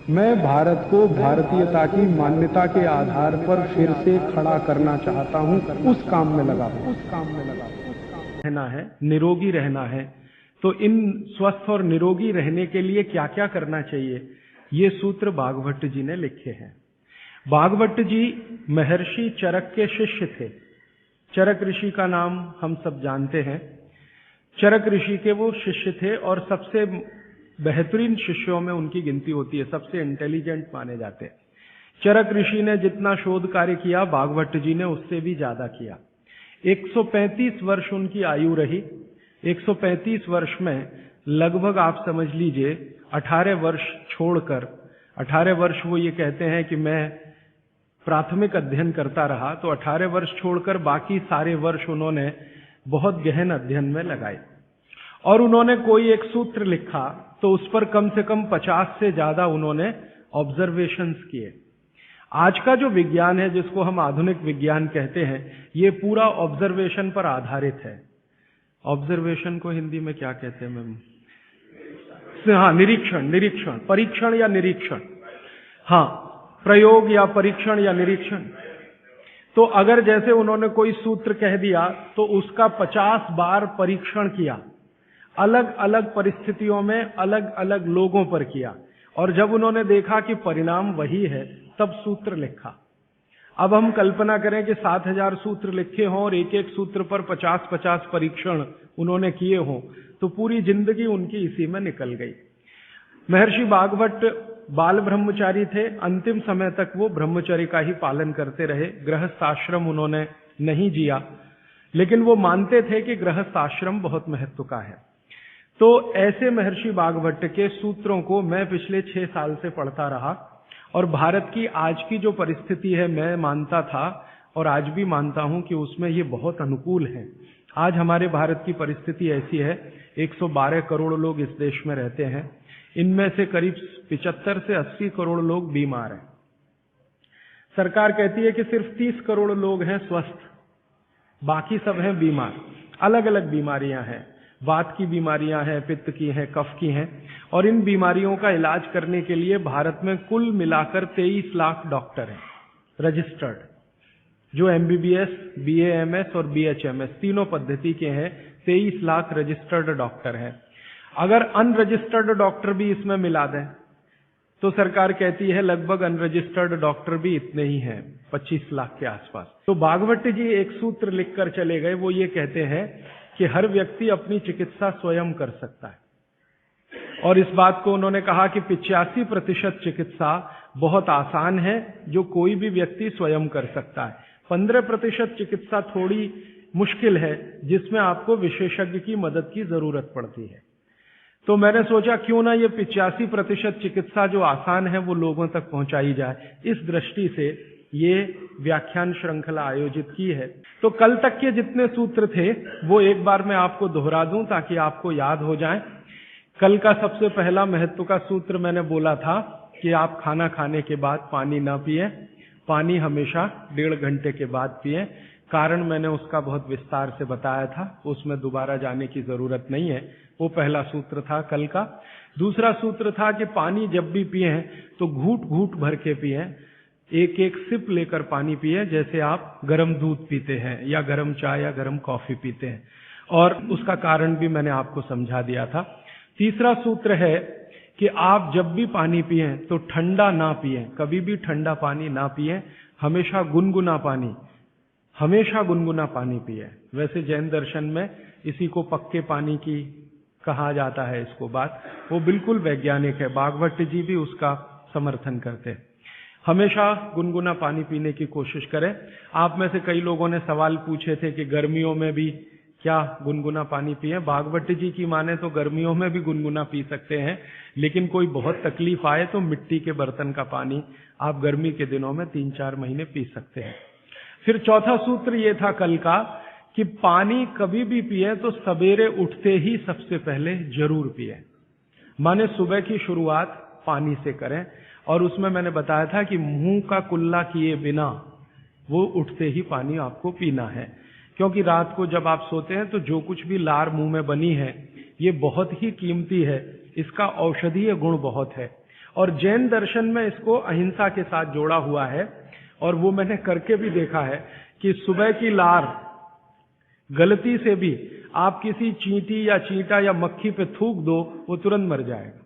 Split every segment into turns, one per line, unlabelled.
मैं भारत को भारतीयता की मान्यता के आधार पर फिर से खड़ा करना चाहता हूं, उस काम में लगा हूं। रहना है, निरोगी रहना है, तो इन स्वस्थ और निरोगी रहने के लिए क्या क्या करना चाहिए, ये सूत्र भागवत जी ने लिखे हैं। भागवत जी महर्षि चरक के शिष्य थे। चरक ऋषि का नाम हम सब जानते हैं। चरक ऋषि के वो शिष्य थे और सबसे बेहतरीन शिष्यों में उनकी गिनती होती है, सबसे इंटेलिजेंट माने जाते हैं। चरक ऋषि ने जितना शोध कार्य किया, भागवत जी ने उससे भी ज्यादा किया। 135 वर्ष उनकी आयु रही। 135 वर्ष में लगभग आप समझ लीजिए 18 वर्ष छोड़कर, 18 वर्ष वो ये कहते हैं कि मैं प्राथमिक अध्ययन करता रहा, तो 18 वर्ष छोड़कर बाकी सारे वर्ष उन्होंने बहुत गहन अध्ययन में लगाए। और उन्होंने कोई एक सूत्र लिखा तो उस पर कम से कम 50 से ज्यादा उन्होंने ऑब्जर्वेशंस किए। आज का जो विज्ञान है, जिसको हम आधुनिक विज्ञान कहते हैं, ये पूरा ऑब्जर्वेशन पर आधारित है। ऑब्जर्वेशन को हिंदी में क्या कहते हैं मैम? हाँ, निरीक्षण, परीक्षण या निरीक्षण। हाँ, प्रयोग या परीक्षण या निरीक्षण। तो अगर जैसे उन्होंने कोई सूत्र कह दिया तो उसका 50 बार परीक्षण किया, अलग अलग परिस्थितियों में अलग अलग लोगों पर किया, और जब उन्होंने देखा कि परिणाम वही है, तब सूत्र लिखा। अब हम कल्पना करें कि 7000 सूत्र लिखे हों और एक एक सूत्र पर 50-50 परीक्षण उन्होंने किए हों, तो पूरी जिंदगी उनकी इसी में निकल गई। महर्षि भागवत बाल ब्रह्मचारी थे। अंतिम समय तक वो ब्रह्मचर्य का ही पालन करते रहे। गृहस्थ आश्रम उन्होंने नहीं जिया, लेकिन वो मानते थे कि गृहस्थ आश्रम बहुत महत्व का है। तो ऐसे महर्षि भागवत के सूत्रों को मैं पिछले 6 साल से पढ़ता रहा, और भारत की आज की जो परिस्थिति है, मैं मानता था और आज भी मानता हूं कि उसमें ये बहुत अनुकूल है। आज हमारे भारत की परिस्थिति ऐसी है, 112 करोड़ लोग इस देश में रहते हैं। इनमें से करीब 75 से 80 करोड़ लोग बीमार हैं। सरकार कहती है कि सिर्फ 30 करोड़ लोग हैं स्वस्थ, बाकी सब हैं बीमार। अलग अलग बीमारियां हैं, वात की बीमारियां हैं, पित्त की हैं, कफ की हैं, और इन बीमारियों का इलाज करने के लिए भारत में कुल मिलाकर 23 लाख डॉक्टर हैं रजिस्टर्ड, जो MBBS, BAMS और BHMS तीनों पद्धति के हैं। 23 लाख रजिस्टर्ड डॉक्टर हैं। अगर अनरजिस्टर्ड डॉक्टर भी इसमें मिला दें तो सरकार कहती है लगभग अनरजिस्टर्ड डॉक्टर भी इतने ही हैं, 25 लाख के आसपास। तो भागवत जी एक सूत्र लिखकर चले गए। वो ये कहते हैं कि हर व्यक्ति अपनी चिकित्सा स्वयं कर सकता है, और इस बात को उन्होंने कहा कि 85% चिकित्सा बहुत आसान है, जो कोई भी व्यक्ति स्वयं कर सकता है। 15% चिकित्सा थोड़ी मुश्किल है, जिसमें आपको विशेषज्ञ की मदद की जरूरत पड़ती है। तो मैंने सोचा क्यों ना ये 85% चिकित्सा जो आसान है वो लोगों तक पहुंचाई जाए। इस दृष्टि से ये व्याख्यान श्रृंखला आयोजित की है। तो कल तक के जितने सूत्र थे वो एक बार मैं आपको दोहरा दूं ताकि आपको याद हो जाए। कल का सबसे पहला महत्व का सूत्र मैंने बोला था कि आप खाना खाने के बाद पानी ना पिए, पानी हमेशा 1.5 घंटे के बाद पिए। कारण मैंने उसका बहुत विस्तार से बताया था, उसमें दोबारा जाने की जरूरत नहीं है। वो पहला सूत्र था कल का। दूसरा सूत्र था कि पानी जब भी पिए तो घूट घूट भर के पिए, एक एक सिप लेकर पानी पिए, जैसे आप गर्म दूध पीते हैं या गर्म चाय या गर्म कॉफी पीते हैं, और उसका कारण भी मैंने आपको समझा दिया था। तीसरा सूत्र है कि आप जब भी पानी पिए तो ठंडा ना पिए, कभी भी ठंडा पानी ना पिए, हमेशा गुनगुना पानी पिए। वैसे जैन दर्शन में इसी को पक्के पानी की कहा जाता है, इसको बात वो बिल्कुल वैज्ञानिक है। भागवत जी भी उसका समर्थन करते हैं। हमेशा गुनगुना पानी पीने की कोशिश करें। आप में से कई लोगों ने सवाल पूछे थे कि गर्मियों में भी क्या गुनगुना पानी पिए। भागवत जी की माने तो गर्मियों में भी गुनगुना पी सकते हैं, लेकिन कोई बहुत तकलीफ आए तो मिट्टी के बर्तन का पानी आप गर्मी के दिनों में 3-4 महीने पी सकते हैं। फिर चौथा सूत्र ये था कल का कि पानी कभी भी पिए तो सवेरे उठते ही सबसे पहले जरूर पिए, माने सुबह की शुरुआत पानी से करें। और उसमें मैंने बताया था कि मुंह का कुल्ला किए बिना वो उठते ही पानी आपको पीना है, क्योंकि रात को जब आप सोते हैं तो जो कुछ भी लार मुंह में बनी है ये बहुत ही कीमती है, इसका औषधीय गुण बहुत है। और जैन दर्शन में इसको अहिंसा के साथ जोड़ा हुआ है, और वो मैंने करके भी देखा है कि सुबह की लार गलती से भी आप किसी चींटी या चींटा या मक्खी पे थूक दो, वो तुरंत मर जाएगा।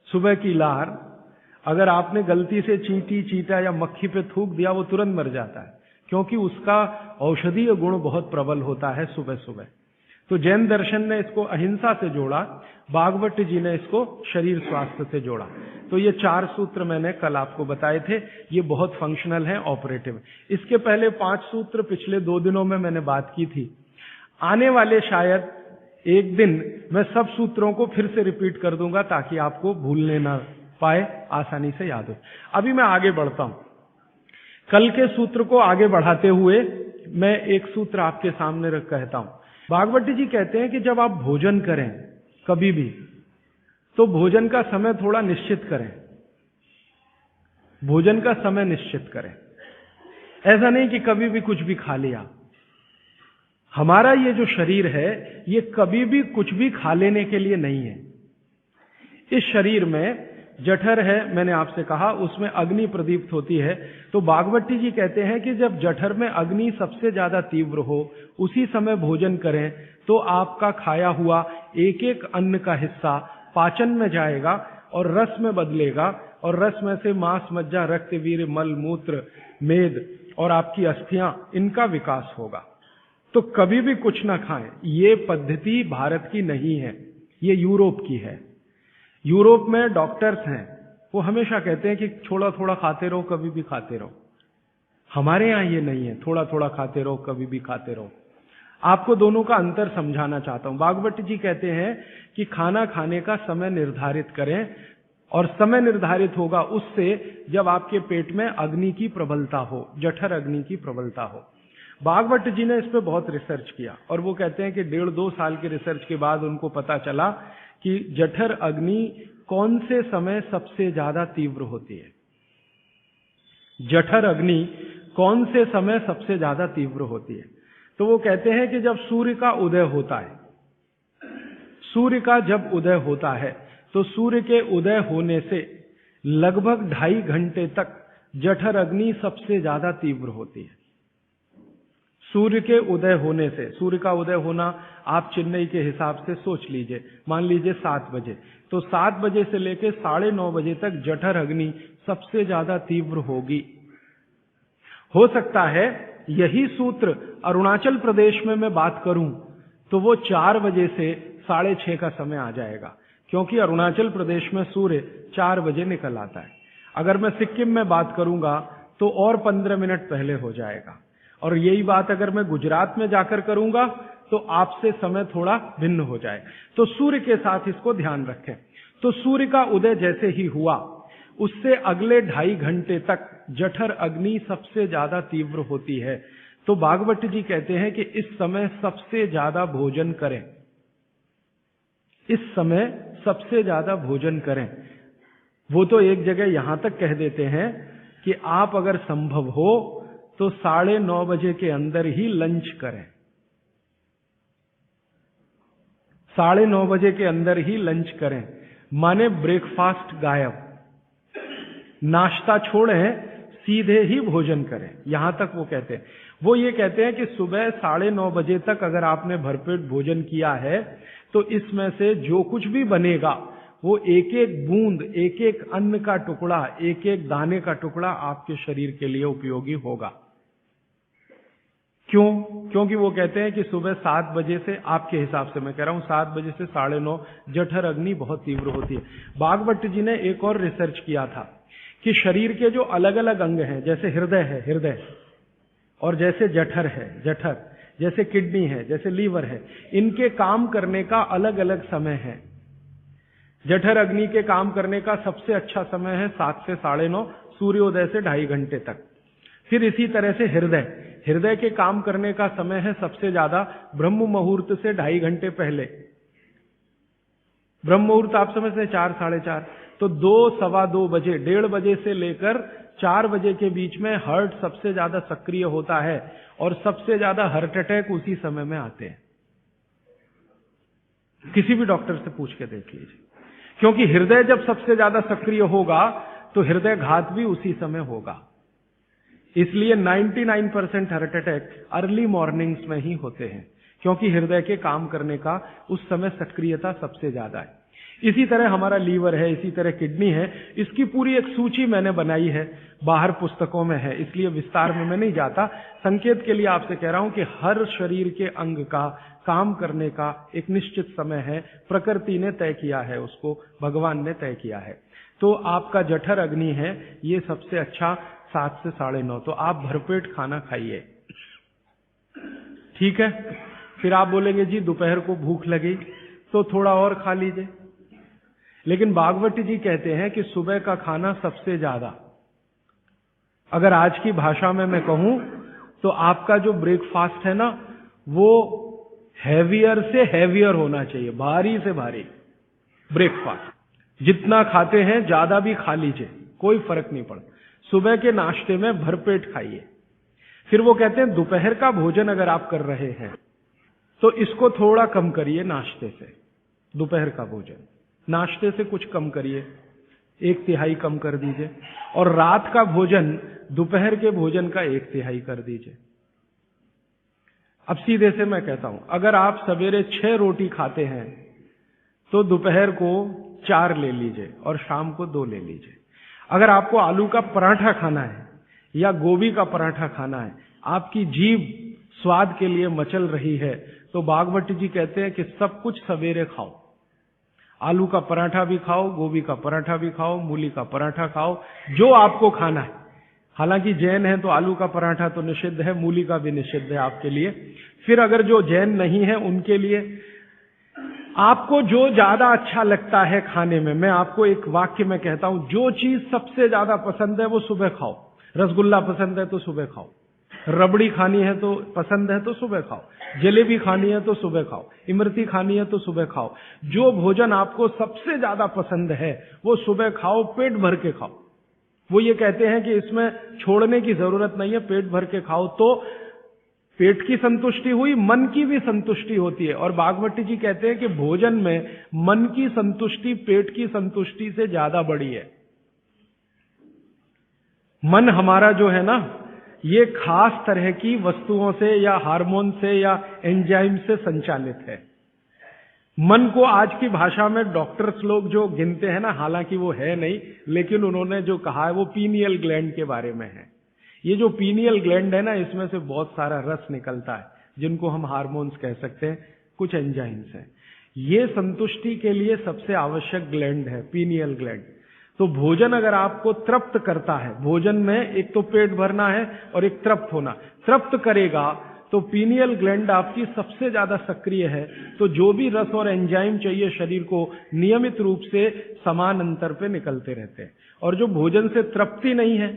सुबह की लार अगर आपने गलती से चींटी, चींटा या मक्खी पे थूक दिया, वो तुरंत मर जाता है, क्योंकि उसका औषधीय गुण बहुत प्रबल होता है सुबह सुबह। तो जैन दर्शन ने इसको अहिंसा से जोड़ा, भागवत जी ने इसको शरीर स्वास्थ्य से जोड़ा। तो ये 4 सूत्र मैंने कल आपको बताए थे, ये बहुत फंक्शनल है, ऑपरेटिव। इसके पहले 5 सूत्र पिछले 2 दिनों में मैंने बात की थी। आने वाले शायद एक दिन मैं सब सूत्रों को फिर से रिपीट कर दूंगा, ताकि आपको भूलने ना पाए, आसानी से याद हो। अभी मैं आगे बढ़ता हूं। कल के सूत्र को आगे बढ़ाते हुए मैं एक सूत्र आपके सामने रख कहता हूं। भागवत जी कहते हैं कि जब आप भोजन करें कभी भी, तो भोजन का समय थोड़ा निश्चित करें। भोजन का समय निश्चित करें, ऐसा नहीं कि कभी भी कुछ भी खा लिया। हमारा ये जो शरीर है, ये कभी भी कुछ भी खा लेने के लिए नहीं है। इस शरीर में जठर है, मैंने आपसे कहा, उसमें अग्नि प्रदीप्त होती है। तो भागवती जी कहते हैं कि जब जठर में अग्नि सबसे ज्यादा तीव्र हो, उसी समय भोजन करें, तो आपका खाया हुआ एक एक अन्न का हिस्सा पाचन में जाएगा और रस में बदलेगा, और रस में से मांस, मज्जा, रक्त, वीर्य, मल, मूत्र, मेद और आपकी अस्थियां, इनका विकास होगा। तो कभी भी कुछ ना खाएं। ये पद्धति भारत की नहीं है, ये यूरोप की है। यूरोप में डॉक्टर्स हैं, वो हमेशा कहते हैं कि थोड़ा थोड़ा खाते रहो, कभी भी खाते रहो। हमारे यहां ये नहीं है, थोड़ा थोड़ा खाते रहो, कभी भी खाते रहो। आपको दोनों का अंतर समझाना चाहता हूं। भागवत जी कहते हैं कि खाना खाने का समय निर्धारित करें, और समय निर्धारित होगा उससे जब आपके पेट में अग्नि की प्रबलता हो, जठर अग्नि की प्रबलता हो। भागवत जी ने इस पे बहुत रिसर्च किया, और वो कहते हैं कि 1.5-2 साल के रिसर्च के बाद उनको पता चला कि जठर अग्नि कौन से समय सबसे ज्यादा तीव्र होती है। जठर अग्नि कौन से समय सबसे ज्यादा तीव्र होती है? तो वो कहते हैं कि जब सूर्य का उदय होता है, सूर्य का जब उदय होता है, तो सूर्य के उदय होने से लगभग 2.5 घंटे तक जठर अग्नि सबसे ज्यादा तीव्र होती है। सूर्य के उदय होने से, सूर्य का उदय होना आप चेन्नई के हिसाब से सोच लीजिए, मान लीजिए 7 बजे, तो 7 बजे से लेकर 9:30 बजे तक जठर अग्नि सबसे ज्यादा तीव्र होगी। हो सकता है यही सूत्र अरुणाचल प्रदेश में मैं बात करूं तो वो 4 बजे से 6:30 का समय आ जाएगा, क्योंकि अरुणाचल प्रदेश में सूर्य 4 बजे निकल आता है। अगर मैं सिक्किम में बात करूंगा तो और 15 मिनट पहले हो जाएगा, और यही बात अगर मैं गुजरात में जाकर करूंगा तो आपसे समय थोड़ा भिन्न हो जाए। तो सूर्य के साथ इसको ध्यान रखें। तो सूर्य का उदय जैसे ही हुआ, उससे अगले 2.5 घंटे तक जठर अग्नि सबसे ज्यादा तीव्र होती है। तो भागवत जी कहते हैं कि इस समय सबसे ज्यादा भोजन करें, इस समय सबसे ज्यादा भोजन करें। वो तो एक जगह यहां तक कह देते हैं कि आप अगर संभव हो तो 9:30 बजे के अंदर ही लंच करें। 9:30 बजे के अंदर ही लंच करें, माने ब्रेकफास्ट गायब, नाश्ता छोड़ें, सीधे ही भोजन करें। यहां तक वो कहते हैं। वो ये कहते हैं कि सुबह 9:30 बजे तक अगर आपने भरपेट भोजन किया है, तो इसमें से जो कुछ भी बनेगा वो एक एक बूंद, एक एक अन्न का टुकड़ा, एक एक दाने का टुकड़ा आपके शरीर के लिए उपयोगी होगा। क्यों? क्योंकि वो कहते हैं कि सुबह 7 बजे से, आपके हिसाब से मैं कह रहा हूं, 7 बजे से 9:30 जठर अग्नि बहुत तीव्र होती है। भागवत जी ने एक और रिसर्च किया था कि शरीर के जो अलग अलग अंग हैं, जैसे हृदय है, हृदय, और जैसे जठर है, जठर, जैसे किडनी है, जैसे लीवर है, इनके काम करने का अलग अलग समय है। जठर अग्नि के काम करने का सबसे अच्छा समय है 7 से 9:30, सूर्योदय से 2.5 घंटे तक। फिर इसी तरह से हृदय, हृदय के काम करने का समय है सबसे ज्यादा ब्रह्म मुहूर्त से 2.5 घंटे पहले। ब्रह्म मुहूर्त आप समझते हैं 4, 4:30, तो 2, 2:15 बजे, 1:30 बजे से लेकर 4 बजे के बीच में हार्ट सबसे ज्यादा सक्रिय होता है, और सबसे ज्यादा हार्ट अटैक उसी समय में आते हैं। किसी भी डॉक्टर से पूछ के देख लीजिए, क्योंकि हृदय जब सबसे ज्यादा सक्रिय होगा तो हृदय घात भी उसी समय होगा। इसलिए 99% हार्ट अटैक अर्ली मॉर्निंग्स में ही होते हैं, क्योंकि हृदय के काम करने का उस समय सक्रियता सबसे ज्यादा है। इसी तरह हमारा लीवर है, इसी तरह किडनी है। इसकी पूरी एक सूची मैंने बनाई है, बाहर पुस्तकों में है, इसलिए विस्तार में मैं नहीं जाता। संकेत के लिए आपसे कह रहा हूं कि हर शरीर के अंग का काम करने का एक निश्चित समय है, प्रकृति ने तय किया है, उसको भगवान ने तय किया है। तो आपका जठर अग्नि है, ये सबसे अच्छा 7 से 9:30, तो आप भरपेट खाना खाइए, ठीक है। फिर आप बोलेंगे जी दोपहर को भूख लगी तो थोड़ा और खा लीजिए, लेकिन भागवती जी कहते हैं कि सुबह का खाना सबसे ज्यादा, अगर आज की भाषा में मैं कहूं तो आपका जो ब्रेकफास्ट है ना, वो हैवियर से हैवियर होना चाहिए, भारी से भारी ब्रेकफास्ट। जितना खाते हैं ज्यादा भी खा लीजिए, कोई फर्क नहीं पड़ता। सुबह के नाश्ते में भरपेट खाइए। फिर वो कहते हैं दोपहर का भोजन अगर आप कर रहे हैं तो इसको थोड़ा कम करिए, नाश्ते से दोपहर का भोजन नाश्ते से कुछ कम करिए, 1/3 कम कर दीजिए, और रात का भोजन दोपहर के भोजन का 1/3 कर दीजिए। अब सीधे से मैं कहता हूं, अगर आप सवेरे 6 रोटी खाते हैं तो दोपहर को 4 ले लीजिए और शाम को 2 ले लीजिए। अगर आपको आलू का पराठा खाना है या गोभी का पराठा खाना है, आपकी जीभ स्वाद के लिए मचल रही है, तो भागवत जी कहते हैं कि सब कुछ सवेरे खाओ। आलू का पराठा भी खाओ, गोभी का पराठा भी खाओ, मूली का पराठा खाओ, जो आपको खाना है। हालांकि जैन है तो आलू का पराठा तो निषिद्ध है, मूली का भी निषिद्ध है आपके लिए। फिर अगर जो जैन नहीं है उनके लिए आपको जो ज्यादा अच्छा लगता है खाने में, मैं आपको एक वाक्य में कहता हूं, जो चीज सबसे ज्यादा पसंद है वो सुबह खाओ। रसगुल्ला पसंद है तो सुबह खाओ, रबड़ी खानी है तो पसंद है तो सुबह खाओ, जलेबी खानी है तो सुबह खाओ, इमरती खानी है तो सुबह खाओ। जो भोजन आपको सबसे ज्यादा पसंद है वो सुबह खाओ, पेट भर के खाओ। वो ये कहते हैं कि इसमें छोड़ने की जरूरत नहीं है, पेट भर के खाओ तो पेट की संतुष्टि हुई, मन की भी संतुष्टि होती है। और भागवती जी कहते हैं कि भोजन में मन की संतुष्टि पेट की संतुष्टि से ज्यादा बड़ी है। मन हमारा जो है ना, ये खास तरह की वस्तुओं से या हार्मोन से या एंजाइम से संचालित है। मन को आज की भाषा में डॉक्टर्स लोग जो गिनते हैं ना, हालांकि वो है नहीं, लेकिन उन्होंने जो कहा है वो पीनियल ग्लैंड के बारे में है। ये जो पीनियल ग्लैंड है ना, इसमें से बहुत सारा रस निकलता है, जिनको हम हार्मोन्स कह सकते हैं, कुछ एंजाइम्स हैं। ये संतुष्टि के लिए सबसे आवश्यक ग्लैंड है, पीनियल ग्लैंड। तो भोजन अगर आपको तृप्त करता है, भोजन में एक तो पेट भरना है और एक तृप्त होना, तृप्त करेगा तो पीनियल ग्लैंड आपकी सबसे ज्यादा सक्रिय है। तो जो भी रस और एंजाइम चाहिए शरीर को, नियमित रूप से समान अंतर पे निकलते रहते हैं। और जो भोजन से तृप्ति नहीं है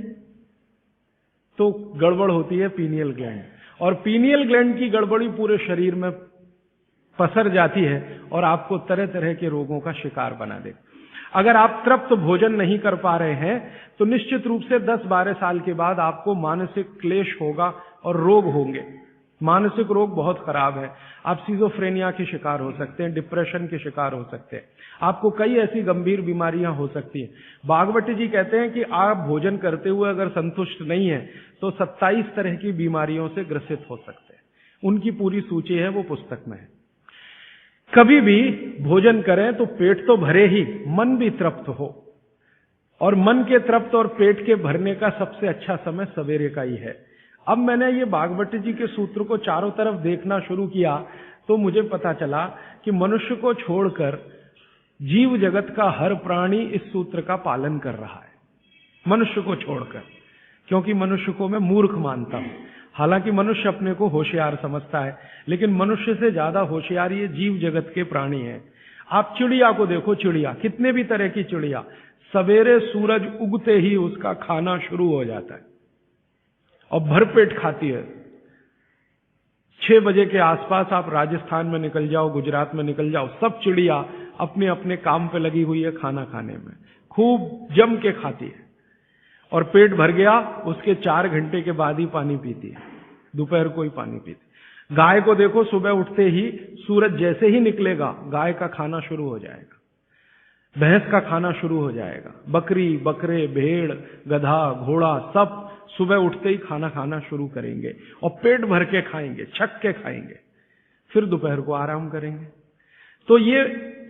तो गड़बड़ होती है पीनियल ग्लैंड, और पीनियल ग्लैंड की गड़बड़ी पूरे शरीर में पसर जाती है और आपको तरह तरह के रोगों का शिकार बना दे। अगर आप तृप्त भोजन नहीं कर पा रहे हैं तो निश्चित रूप से 10-12 साल के बाद आपको मानसिक क्लेश होगा और रोग होंगे। मानसिक रोग बहुत खराब है, आप सिजोफ्रेनिया के शिकार हो सकते हैं, डिप्रेशन के शिकार हो सकते हैं, आपको कई ऐसी गंभीर बीमारियां हो सकती हैं। भागवती जी कहते हैं कि आप भोजन करते हुए अगर संतुष्ट नहीं है तो 27 तरह की बीमारियों से ग्रसित हो सकते हैं। उनकी पूरी सूची है, वो पुस्तक में है। कभी भी भोजन करें तो पेट तो भरे ही, मन भी तृप्त हो, और मन के तृप्त और पेट के भरने का सबसे अच्छा समय सवेरे का ही है। अब मैंने ये भागवती जी के सूत्र को चारों तरफ देखना शुरू किया तो मुझे पता चला कि मनुष्य को छोड़कर जीव जगत का हर प्राणी इस सूत्र का पालन कर रहा है, मनुष्य को छोड़कर, क्योंकि मनुष्य को मैं मूर्ख मानता हूं। हालांकि मनुष्य अपने को होशियार समझता है, लेकिन मनुष्य से ज्यादा होशियार ये जीव जगत के प्राणी हैं। आप चिड़िया को देखो, चिड़िया, कितने भी तरह की चिड़िया, सवेरे सूरज उगते ही उसका खाना शुरू हो जाता है और भरपेट खाती है। 6 बजे के आसपास आप राजस्थान में निकल जाओ, गुजरात में निकल जाओ, सब चिड़िया अपने अपने काम पे लगी हुई है, खाना खाने में खूब जम के खाती है, और पेट भर गया उसके 4 घंटे के बाद ही पानी पीती है, दोपहर को ही पानी पीती। गाय को देखो, सुबह उठते ही सूरज जैसे ही निकलेगा गाय का खाना शुरू हो जाएगा। भैंस का खाना शुरू हो जाएगा, बकरी, बकरे, भेड़, गधा, घोड़ा सब सुबह उठते ही खाना खाना शुरू करेंगे और पेट भर के खाएंगे, छक के खाएंगे, फिर दोपहर को आराम करेंगे। तो ये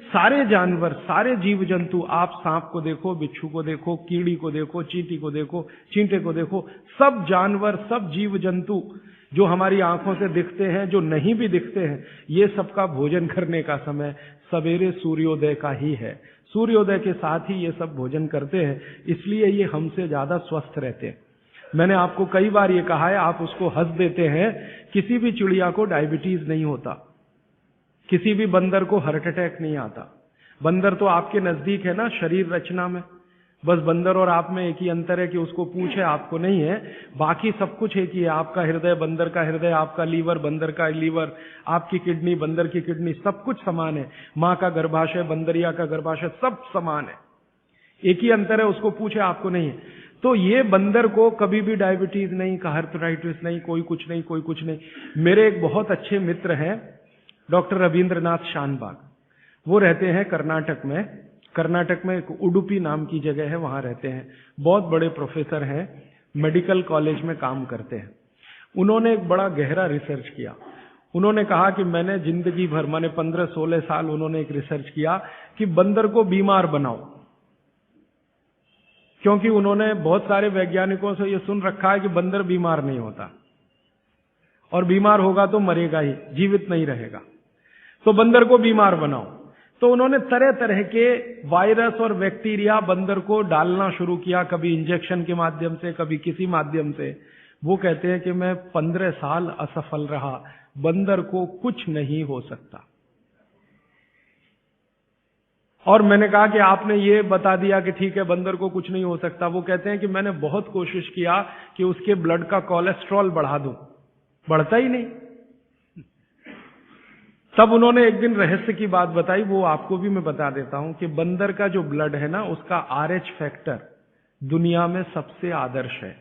सारे जानवर, सारे जीव जंतु, आप सांप को देखो, बिच्छू को देखो, कीड़ी को देखो, चींटी को देखो, चींटे को देखो, सब जानवर, सब जीव जंतु जो हमारी आंखों से दिखते हैं, जो नहीं भी दिखते हैं, ये सबका भोजन करने का समय सवेरे सूर्योदय का ही है। सूर्योदय के साथ ही ये सब भोजन करते हैं, इसलिए ये हमसे ज्यादा स्वस्थ रहते हैं। मैंने आपको कई बार ये कहा है, आप उसको हंस देते हैं, किसी भी चिड़िया को डायबिटीज नहीं होता, किसी भी बंदर को हार्ट अटैक नहीं आता। बंदर तो आपके नजदीक है ना शरीर रचना में, बस बंदर और आप में एक ही अंतर है कि उसको पूंछ है, आपको नहीं है, बाकी सब कुछ एक ही है। आपका हृदय बंदर का हृदय, आपका लीवर बंदर का लीवर, आपकी किडनी बंदर की किडनी, सब कुछ समान है। मां का गर्भाशय, बंदरिया का गर्भाशय, सब समान है, एक ही अंतर है, उसको पूछे, आपको नहीं है। तो ये बंदर को कभी भी डायबिटीज नहीं, आर्थराइटिस नहीं, कोई कुछ नहीं, कोई कुछ नहीं। मेरे एक बहुत अच्छे मित्र हैं डॉक्टर रविंद्रनाथ शानबाग, वो रहते हैं कर्नाटक में। कर्नाटक में एक उडुपी नाम की जगह है, वहां रहते हैं, बहुत बड़े प्रोफेसर हैं, मेडिकल कॉलेज में काम करते हैं। उन्होंने एक बड़ा गहरा रिसर्च किया। उन्होंने कहा कि मैंने जिंदगी भर, माने 15-16 साल उन्होंने एक रिसर्च किया कि बंदर को बीमार बनाओ, क्योंकि उन्होंने बहुत सारे वैज्ञानिकों से यह सुन रखा है कि बंदर बीमार नहीं होता, और बीमार होगा तो मरेगा ही, जीवित नहीं रहेगा। तो बंदर को बीमार बनाओ। तो उन्होंने तरह तरह के वायरस और बैक्टीरिया बंदर को डालना शुरू किया, कभी इंजेक्शन के माध्यम से, कभी किसी माध्यम से। वो कहते हैं कि मैं 15 साल असफल रहा, बंदर को कुछ नहीं हो सकता। और मैंने कहा कि आपने ये बता दिया कि ठीक है बंदर को कुछ नहीं हो सकता। वो कहते हैं कि मैंने बहुत कोशिश किया कि उसके ब्लड का कोलेस्ट्रॉल बढ़ा दूं, बढ़ता ही नहीं। तब उन्होंने एक दिन रहस्य की बात बताई, वो आपको भी मैं बता देता हूं कि बंदर का जो ब्लड है ना, उसका RH फैक्टर दुनिया में सबसे आदर्श है।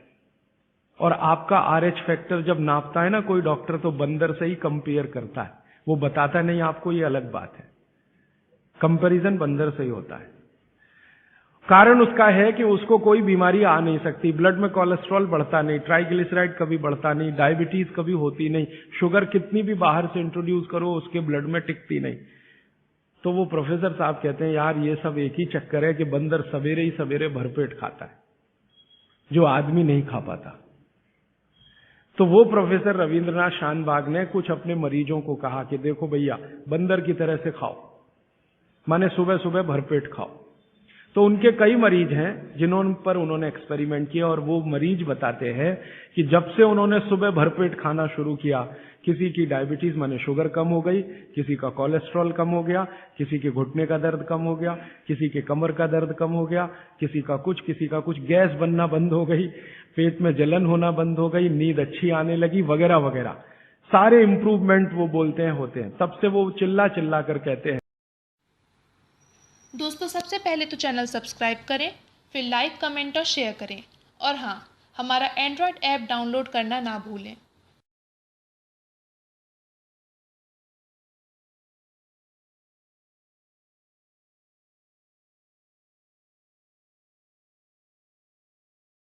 और आपका RH फैक्टर जब नापता है ना कोई डॉक्टर, तो बंदर से ही कंपेयर करता है, वो बताता नहीं आपको, ये अलग बात है। कंपैरिजन बंदर से ही होता है। कारण उसका है कि उसको कोई बीमारी आ नहीं सकती, ब्लड में कोलेस्ट्रॉल बढ़ता नहीं, ट्राइग्लिसराइड कभी बढ़ता नहीं, डायबिटीज कभी होती नहीं, शुगर कितनी भी बाहर से इंट्रोड्यूस करो उसके ब्लड में टिकती नहीं। तो वो प्रोफेसर साहब कहते हैं यार ये सब एक ही चक्कर है कि बंदर सवेरे ही सवेरे भरपेट खाता है, जो आदमी नहीं खा पाता। तो वो प्रोफेसर रविंद्रनाथ शानबाग ने कुछ अपने मरीजों को कहा कि देखो भैया, बंदर की तरह से खाओ, माने सुबह सुबह भरपेट खाओ। तो उनके कई मरीज हैं जिन्होंने पर उन्होंने एक्सपेरिमेंट किया, और वो मरीज बताते हैं कि जब से उन्होंने सुबह भरपेट खाना शुरू किया, किसी की डायबिटीज माने शुगर कम हो गई, किसी का कोलेस्ट्रॉल कम हो गया, किसी के घुटने का दर्द कम हो गया, किसी के कमर का दर्द कम हो गया, किसी का कुछ, गैस बनना बंद हो गई, पेट में जलन होना बंद हो गई, नींद अच्छी आने लगी, वगैरह वगैरह सारे इंप्रूवमेंट वो बोलते हैं होते हैं। तब से वो चिल्ला चिल्ला कर कहते हैं।
दोस्तों सबसे पहले तो चैनल सब्सक्राइब करें, फिर लाइक, कमेंट और शेयर करें, और हाँ, हमारा एंड्रॉयड ऐप डाउनलोड करना ना भूलें।